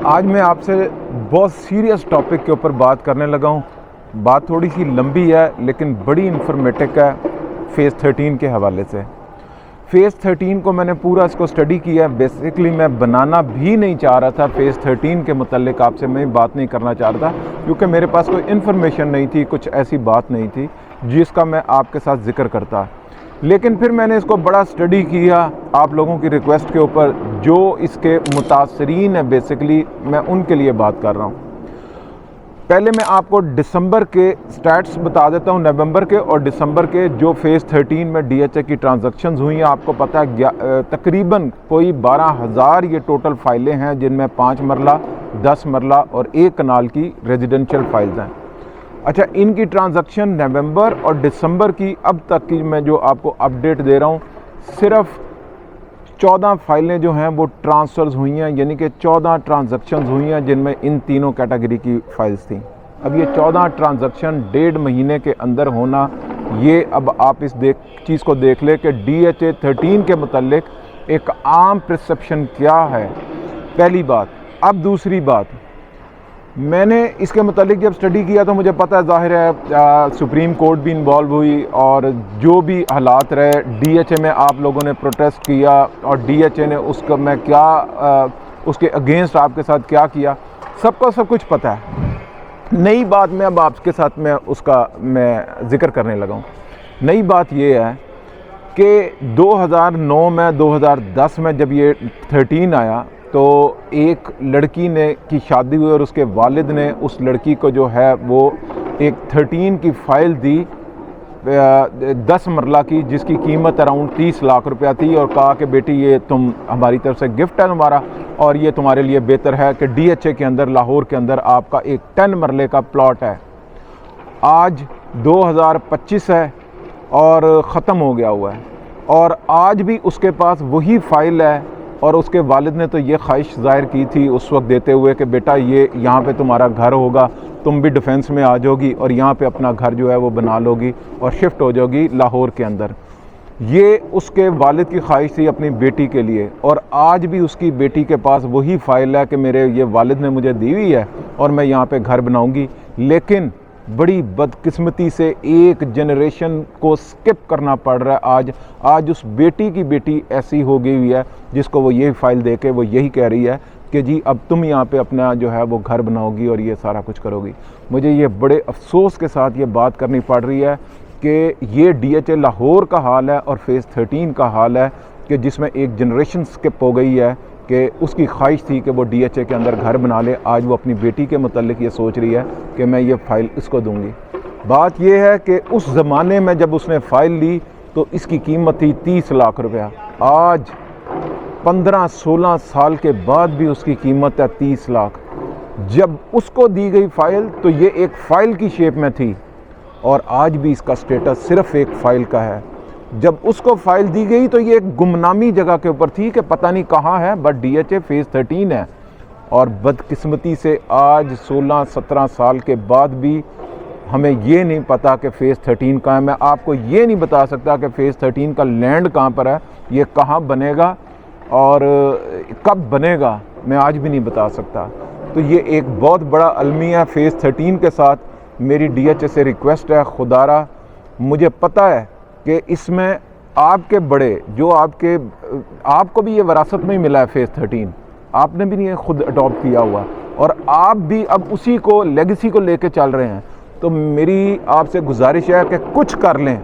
आज मैं आपसे बहुत सीरियस टॉपिक के ऊपर बात करने लगा हूँ। बात थोड़ी सी लंबी है लेकिन बड़ी इन्फॉर्मेटिव है फ़ेज़ 13 के हवाले से। फ़ेज़ 13 को मैंने पूरा इसको स्टडी किया। बेसिकली मैं बनाना भी नहीं चाह रहा था फ़ेज़ 13 के मुतल्लिक आपसे मैं बात नहीं करना चाह रहा था, क्योंकि मेरे पास कोई इन्फॉर्मेशन नहीं थी, कुछ ऐसी बात नहीं थी जिसका मैं आपके साथ ज़िक्र करता। लेकिन फिर मैंने इसको बड़ा स्टडी किया आप लोगों की रिक्वेस्ट के ऊपर, जो इसके मुतासरीन है बेसिकली मैं उनके लिए बात कर रहा हूँ। पहले मैं आपको दिसंबर के स्टैट्स बता देता हूँ, नवंबर के और दिसंबर के जो फ़ेज़ 13 में DHA की ट्रांजैक्शंस हुई हैं। आपको पता है तकरीबन कोई 12,000 ये टोटल फ़ाइलें हैं, जिनमें 5 मरला 10 मरला और 1 कनाल की रेजिडेंशियल फाइल्स हैं। अच्छा, इनकी ट्रांजैक्शन नवंबर और दिसंबर की अब तक की मैं जो आपको अपडेट दे रहा हूँ, सिर्फ 14 फाइलें जो हैं वो ट्रांसफ़र्स हुई हैं, यानी कि 14 ट्रांजैक्शंस हुई हैं जिनमें इन तीनों कैटेगरी की फ़ाइल्स थी। अब ये 14 ट्रांजैक्शन 1.5 महीने के अंदर होना, ये अब आप इस चीज़ को देख ले कि DHA 13 के मुतल्लिक एक आम परसेप्शन क्या है, पहली बात। अब दूसरी बात, मैंने इसके मुतालिक जब स्टडी किया तो मुझे पता है, ज़ाहिर है सुप्रीम कोर्ट भी इन्वॉल्व हुई और जो भी हालात रहे, DHA में आप लोगों ने प्रोटेस्ट किया और DHA ने उसका मैं क्या उसके अगेंस्ट आपके साथ क्या किया, सबको सब कुछ पता है। नई बात मैं अब आपके साथ में उसका मैं ज़िक्र करने लगा हूँ। नई बात ये है कि 2009 में 2010 में जब ये 13 आया तो एक लड़की ने की शादी हुई और उसके वालिद ने उस लड़की को जो है वो एक 13 की फ़ाइल दी 10 मरला की, जिसकी कीमत अराउंड 30 लाख रुपया थी, और कहा कि बेटी ये तुम हमारी तरफ से गिफ्ट है तुम्हारा, और ये तुम्हारे लिए बेहतर है कि DHA के अंदर लाहौर के अंदर आपका एक 10 मरले का प्लॉट है। आज 2025 है और ख़त्म हो गया हुआ है, और आज भी उसके पास वही फ़ाइल है। और उसके वालिद ने तो ये ख्वाहिश ज़ाहिर की थी उस वक्त देते हुए कि बेटा ये यहाँ पे तुम्हारा घर होगा, तुम भी डिफेंस में आ जाओगी और यहाँ पे अपना घर जो है वो बना लोगी और शिफ्ट हो जाओगी लाहौर के अंदर। ये उसके वालिद की ख्वाहिश थी अपनी बेटी के लिए, और आज भी उसकी बेटी के पास वही फ़ाइल है कि मेरे ये वालिद ने मुझे दी हुई है और मैं यहाँ पर घर बनाऊँगी। लेकिन बड़ी बदकिस्मती से एक जनरेशन को स्किप करना पड़ रहा है। आज उस बेटी की बेटी ऐसी हो गई हुई है जिसको वो यही फ़ाइल दे के वो यही कह रही है कि जी अब तुम यहाँ पे अपना जो है वो घर बनाओगी और ये सारा कुछ करोगी। मुझे ये बड़े अफसोस के साथ ये बात करनी पड़ रही है कि ये DHA लाहौर का हाल है और फ़ेज़ 13 का हाल है कि जिसमें एक जनरेशन स्किप हो गई है कि उसकी ख्वाहिश थी कि वो DHA के अंदर घर बना ले। आज वो अपनी बेटी के मुतल्लिक ये सोच रही है कि मैं ये फ़ाइल इसको दूंगी। बात ये है कि उस ज़माने में जब उसने फ़ाइल ली तो इसकी कीमत थी 30 लाख रुपया। आज 15-16 साल के बाद भी उसकी कीमत है 30 लाख। जब उसको दी गई फ़ाइल तो ये एक फ़ाइल की शेप में थी, और आज भी इसका स्टेटस सिर्फ़ एक फ़ाइल का है। जब उसको फ़ाइल दी गई तो ये एक गुमनामी जगह के ऊपर थी कि पता नहीं कहाँ है, बट DHA फ़ेज़ 13 है। और बदकिस्मती से आज 16-17 साल के बाद भी हमें ये नहीं पता कि फ़ेज़ 13 कहाँ है। मैं आपको ये नहीं बता सकता कि फ़ेज़ 13 का लैंड कहाँ पर है, ये कहाँ बनेगा और कब बनेगा, मैं आज भी नहीं बता सकता। तो ये एक बहुत बड़ा अलमिया फ़ेज़ 13 के साथ मेरी DHA से रिक्वेस्ट है, खुदारा मुझे पता है कि इसमें आपके बड़े जो आपको भी ये वरासत में ही मिला है फ़ेज़ 13, आपने भी नहीं खुद अडॉप्ट किया हुआ और आप भी अब उसी को लेगेसी को लेके चल रहे हैं। तो मेरी आपसे गुजारिश है कि कुछ कर लें,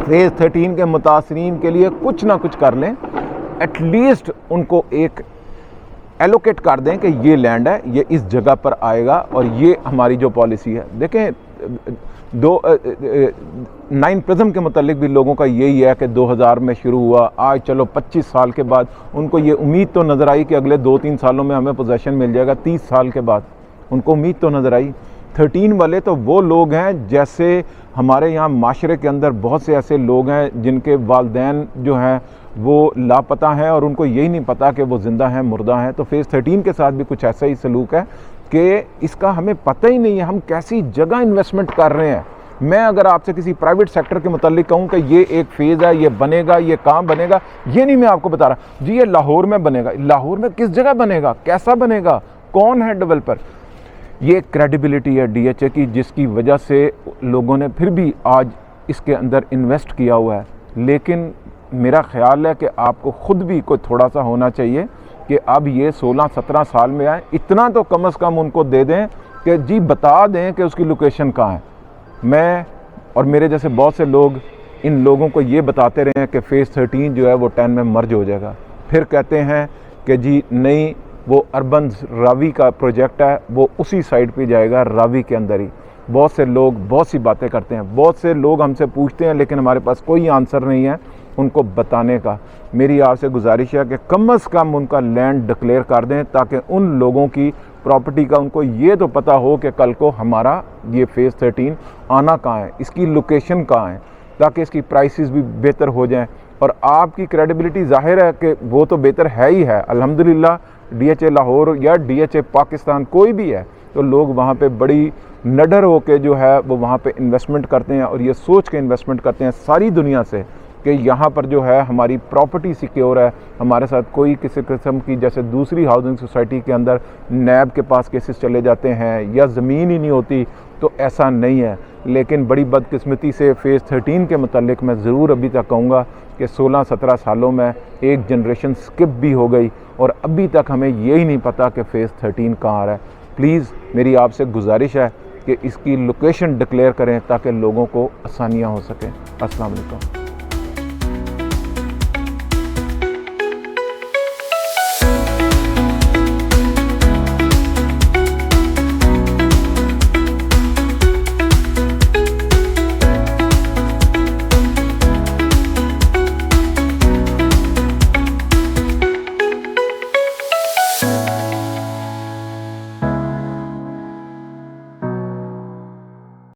फ़ेज़ 13 के मुतासरीन के लिए कुछ ना कुछ कर लें। एटलीस्ट उनको एक एलोकेट कर दें कि ये लैंड है, ये इस जगह पर आएगा और ये हमारी जो पॉलिसी है। देखें 9 प्रिज्म के मुतालिक भी लोगों का यही है कि 2000 में शुरू हुआ, आज चलो 25 साल के बाद उनको ये उम्मीद तो नज़र आई कि अगले 2-3 सालों में हमें पोजेशन मिल जाएगा। 30 साल के बाद उनको उम्मीद तो नज़र आई। 13 वाले तो वो लोग हैं, जैसे हमारे यहाँ माशरे के अंदर बहुत से ऐसे लोग हैं जिनके वालिदैन जो हैं वो लापता हैं और उनको यही नहीं पता कि वो ज़िंदा हैं मुर्दा हैं। तो फ़ेज़ 13 के साथ भी कुछ ऐसा ही सलूक है कि इसका हमें पता ही नहीं है हम कैसी जगह इन्वेस्टमेंट कर रहे हैं। میں اگر آپ سے کسی پرائیویٹ سیکٹر کے متعلق کہوں کہ یہ ایک فیز ہے، یہ بنے گا، یہ کام بنے گا، یہ نہیں میں آپ کو بتا رہا جی یہ لاہور میں بنے گا۔ لاہور میں کس جگہ بنے گا، کیسا بنے گا، کون ہے ڈیولپر؟ یہ کریڈیبلٹی ہے ڈی ایچ اے کی، جس کی وجہ سے لوگوں نے پھر بھی آج اس کے اندر انویسٹ کیا ہوا ہے۔ لیکن میرا خیال ہے کہ آپ کو خود بھی کوئی تھوڑا سا ہونا چاہیے کہ اب یہ 16-17 سال میں آئے، اتنا تو کم از کم ان کو دے دیں کہ جی بتا دیں کہ اس کی لوکیشن کہاں ہے۔ میں اور میرے جیسے بہت سے لوگ ان لوگوں کو یہ بتاتے رہے ہیں کہ فیز 13 جو ہے وہ 10 میں مرج ہو جائے گا، پھر کہتے ہیں کہ جی نہیں وہ اربن راوی کا پروجیکٹ ہے، وہ اسی سائٹ پہ جائے گا، راوی کے اندر ہی۔ بہت سے لوگ بہت سی باتیں کرتے ہیں، بہت سے لوگ ہم سے پوچھتے ہیں، لیکن ہمارے پاس کوئی آنسر نہیں ہے ان کو بتانے کا۔ میری آپ سے گزارش ہے کہ کم از کم ان کا لینڈ ڈکلیئر کر دیں، تاکہ ان لوگوں کی پراپرٹی کا ان کو یہ تو پتہ ہو کہ کل کو ہمارا یہ فیز 13 آنا کہاں ہے، اس کی لوکیشن کہاں ہے، تاکہ اس کی پرائسز بھی بہتر ہو جائیں۔ اور آپ کی کریڈیبلٹی ظاہر ہے کہ وہ تو بہتر ہے ہی ہے، الحمدللہ ڈی ایچ اے لاہور یا ڈی ایچ اے پاکستان کوئی بھی ہے تو لوگ وہاں پہ بڑی نڈر ہو کے جو ہے وہ وہاں پہ انویسٹمنٹ کرتے ہیں، اور یہ سوچ کے انویسٹمنٹ کرتے ہیں ساری دنیا سے کہ یہاں پر جو ہے ہماری پراپرٹی سیکیور ہے، ہمارے ساتھ کوئی کسی قسم کی جیسے دوسری ہاؤسنگ سوسائٹی کے اندر نیب کے پاس کیسز چلے جاتے ہیں یا زمین ہی نہیں ہوتی، تو ایسا نہیں ہے۔ لیکن بڑی بدقسمتی سے فیز 13 کے متعلق میں ضرور ابھی تک کہوں گا کہ 16-17 سالوں میں ایک جنریشن سکپ بھی ہو گئی، اور ابھی تک ہمیں یہی نہیں پتہ کہ فیز 13 کہاں آ رہا ہے۔ پلیز میری آپ سے گزارش ہے کہ اس کی لوکیشن ڈکلیئر کریں تاکہ لوگوں کو آسانیاں ہو سکیں۔ السلام علیکم۔